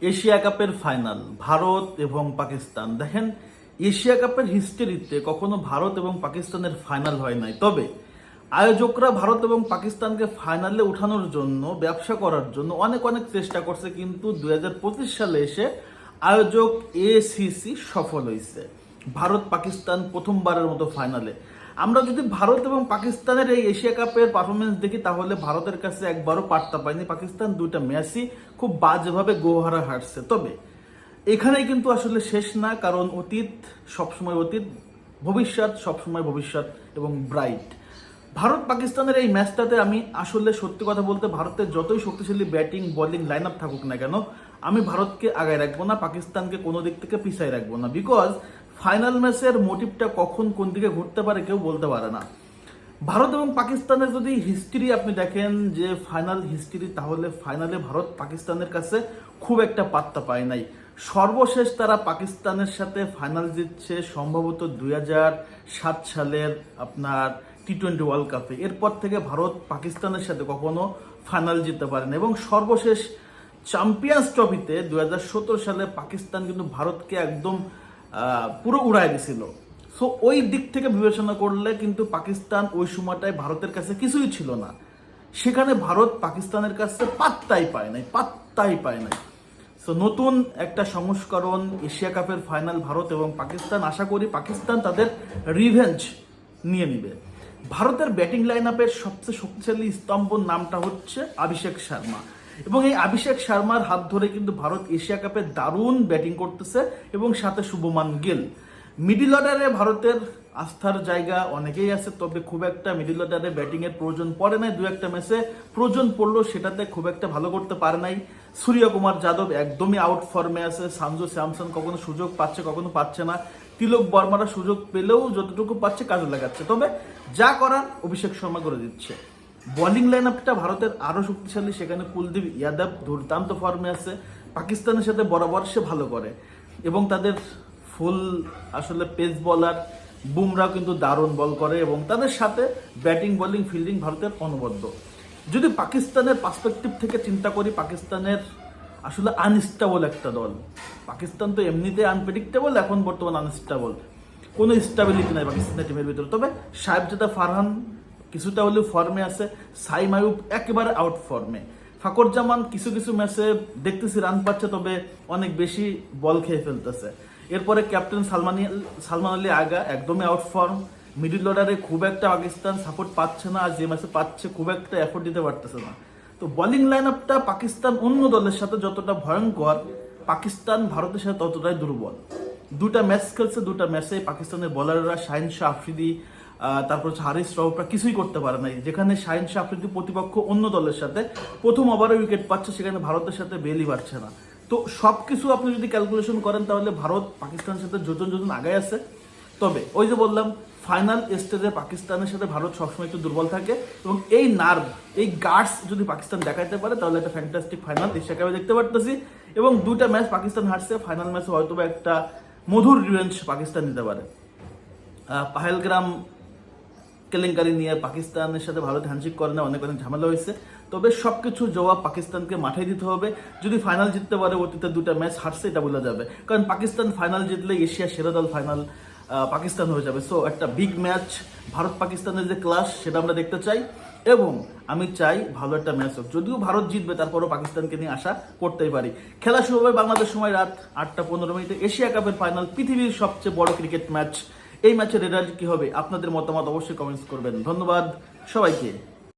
Asia কাপের final Bharat এবং পাকিস্তান। দেখেন, এশিয়া কাপের হিস্ট্রিতে কখনো ভারত এবং পাকিস্তানের ফাইনাল হয় নাই। তবে আয়োজকরা ভারত এবং পাকিস্তানকে ফাইনালে উঠানোর জন্য, ব্যবসা করার জন্য অনেক অনেক চেষ্টা করছে, কিন্তু 2025 সালে এসে আয়োজক এসিসি সফল হয়েছে। ভারত পাকিস্তান প্রথমবারের মতো ফাইনালে। আমরা যদি ভারত এবং পাকিস্তানের এই এশিয়া কাপের পারফরমেন্স দেখি, তাহলে ভারতের কাছে একবারও পাত্তা পায়নি পাকিস্তান। দুইটা ম্যাচই খুব বাজেভাবে গোহারা হারছে। তবে এখানেই কিন্তু আসলে শেষ না, কারণ অতীত সবসময় অতীত, ভবিষ্যৎ সবসময় ভবিষ্যৎ এবং ব্রাইট। ভারত পাকিস্তানের এই ম্যাচটাতে আমি আসলে সত্যি কথা বলতে, ভারতের যতই শক্তিশালী ব্যাটিং বোলিং লাইন আপ থাকুক না কেন, আমি ভারতকে আগায় রাখবো না, পাকিস্তানকে কোনো দিক থেকে পিছায় রাখবো না। বিকজ ফাইনাল ম্যাচের মোটিভটা কখন কোন দিকে ঘুরতে পারে কেউ বলতে পারে না। ভারত এবং পাকিস্তানের যদি হিস্ট্রি আপনি দেখেন, যে ফাইনাল হিস্ট্রি, তাহলে ফাইনালে ভারত পাকিস্তানের কাছে খুব একটা পাত্তা পায় নাই। সর্বশেষ তারা পাকিস্তানের সাথে ফাইনাল জিতছে সম্ভবত 2007 সালের আপনার টি-20 ওয়ার্ল্ড কাপে। এরপর থেকে ভারত পাকিস্তানের সাথে কখনো ফাইনাল জিততে পারেনি, এবং সর্বশেষ চ্যাম্পিয়ন্স ট্রফিতে 2017 সালে পাকিস্তান কিন্তু ভারতকে একদম পুরো উড়াই দিছিল। সো ওই দিক থেকে বিবেচনা করলে কিন্তু পাকিস্তান ওই সময়টায় ভারতের কাছে কিছুই ছিল না। সেখানে ভারত পাকিস্তানের কাছে পাত্তাই পায় নাই। সো নতুন একটা সংস্করণ এশিয়া কাপের ফাইনাল ভারত এবং পাকিস্তান। আশা করি পাকিস্তান তাদের রিভেঞ্জ নিয়ে নিবে। ভারতের ব্যাটিং লাইন আপের সবচেয়ে শক্তিশালী স্তম্ভর নামটা হচ্ছে অভিষেক শর্মা, এবং এই অভিষেক শর্মার হাত ধরে কিন্তু ভারত এশিয়া কাপে দারুণ ব্যাটিং করতেছে, এবং সাথে শুভমান গিল। মিডিল অর্ডারে ভারতের আস্থার জায়গা অনেকেই আছে, তবে খুব একটা মিডিল অর্ডারে ব্যাটিং এর প্রয়োজন পড়ে নাই। দু একটা ম্যাচে প্রয়োজন পড়লো, সেটাতে খুব একটা ভালো করতে পারে নাই। সূর্যকুমার যাদব একদমই আউট ফর্মে আছে। সঞ্জু স্যামসন কখনো সুযোগ পাচ্ছে, কখনো পাচ্ছে না। তিলক বর্মারা সুযোগ পেলেও যতটুকু পাচ্ছে কাজে লাগাচ্ছে। তবে যা করার অভিষেক শর্মা করে দিচ্ছে। বোলিং লাইন আপটা ভারতের আরো শক্তিশালী, সেখানে কুলদীপ যাদব দুর্দান্ত ফর্মে আছে। পাকিস্তানের সাথে বরাবর সে ভালো করে, এবং তাদের ফুল আসলে পেস বলার বুমরাও কিন্তু দারুণ বল করে, এবং তাদের সাথে ব্যাটিং বোলিং ফিল্ডিং ভারতের অনবদ্য। যদি পাকিস্তানের পার্সপেক্টিভ থেকে চিন্তা করি, পাকিস্তানের আসলে আনস্টেবল একটা দল। পাকিস্তান তো এমনিতে আনপ্রেডিক্টেবল, এখন বর্তমান আনস্টেবল, কোনো স্টেবিলিটি নাই পাকিস্তানের টিমের ভিতরে। তবে সাহেবজাদা ফারহান কিছুটা হলেও ফর্মে আছে। সাইম আইয়ুব একেবারে আউট ফর্মে। ফাকর জামান কিছু কিছু ম্যাচে দেখতেছি রান পাচ্ছে, তবে অনেক বেশি বল খেয়ে ফেলতেছে। এরপরে ক্যাপ্টেন সালমান আলী আগা একদমই আউট ফর্ম। মিডিল অর্ডারে খুব একটা পাকিস্তান সাপোর্ট পাচ্ছে না, আর যে ম্যাচে পাচ্ছে খুব একটা এফোর্ট দিতে পারতেছে না। তো বোলিং লাইন আপটা পাকিস্তান অন্য দলের সাথে যতটা ভয়ঙ্কর, পাকিস্তান ভারতের সাথে ততটাই দুর্বল। দুটা ম্যাচ খেলছে, দুটা ম্যাচে পাকিস্তানের বোলাররা শাহিন শাহ আফ্রিদি, তারপর হচ্ছে হারিস রাউফরা কিছুই করতে পারে নাই। যেখানে শাহিন শাহ আফ্রিদি প্রতিপক্ষ অন্য দলের সাথে প্রথম ওভারে উইকেট পাচ্ছে, সেখানে ভারতের সাথে বেলই পারছে না। তো সবকিছু আপনি যদি ক্যালকুলেশন করেন, তাহলে ভারত পাকিস্তানের সাথে যোজন আগায় আছে। তবে ওই যে বললাম, ফাইনাল স্টেজে পাকিস্তানের সাথে ভারত সবসময় একটু দুর্বল থাকে, এবং এই নার্ভ, এই গার্ডস যদি পাকিস্তান দেখাইতে পারে, তাহলে একটা ফ্যান্টাস্টিক ফাইনাল এশিয়া কাপে দেখতে পারতেছি। এবং দুটা ম্যাচ পাকিস্তান হারছে, ফাইনাল ম্যাচে হয়তো একটা মধুর রিভেঞ্জ পাকিস্তান নিতে পারে। পাহেলগ্রাম কেলেঙ্কারি নিয়ে পাকিস্তানের সাথে ভারত হ্যান্ডশেক করে না, অনেক অনেক ঝামেলা হয়েছে। তবে সবকিছু জবাব পাকিস্তানকে মাথায় দিতে হবে। যদি ফাইনাল জিততে পারে, অতীতে দুটা ম্যাচ হারছে এটা বলা যাবে, কারণ পাকিস্তান ফাইনাল জিতলে এশিয়ার সেরা দল ফাইনাল পাকিস্তান হয়ে যাবে। সো একটা বিগ ম্যাচ, ভারত পাকিস্তানের যে ক্লাস সেটা আমরা দেখতে চাই, এবং আমি চাই ভালো একটা ম্যাচ হোক। যদিও ভারত জিতবে, তারপরও পাকিস্তানকে নিয়ে আশা করতেই পারি। খেলা শুরু হবে বাংলাদেশ সময় রাত 8টা 15 এশিয়া কাপের ফাইনাল, পৃথিবীর সবচেয়ে বড় ক্রিকেট ম্যাচ। এই ম্যাচের রেজাল্ট কি হবে, আপনাদের মতামত অবশ্যই কমেন্টস করবেন। ধন্যবাদ সবাইকে।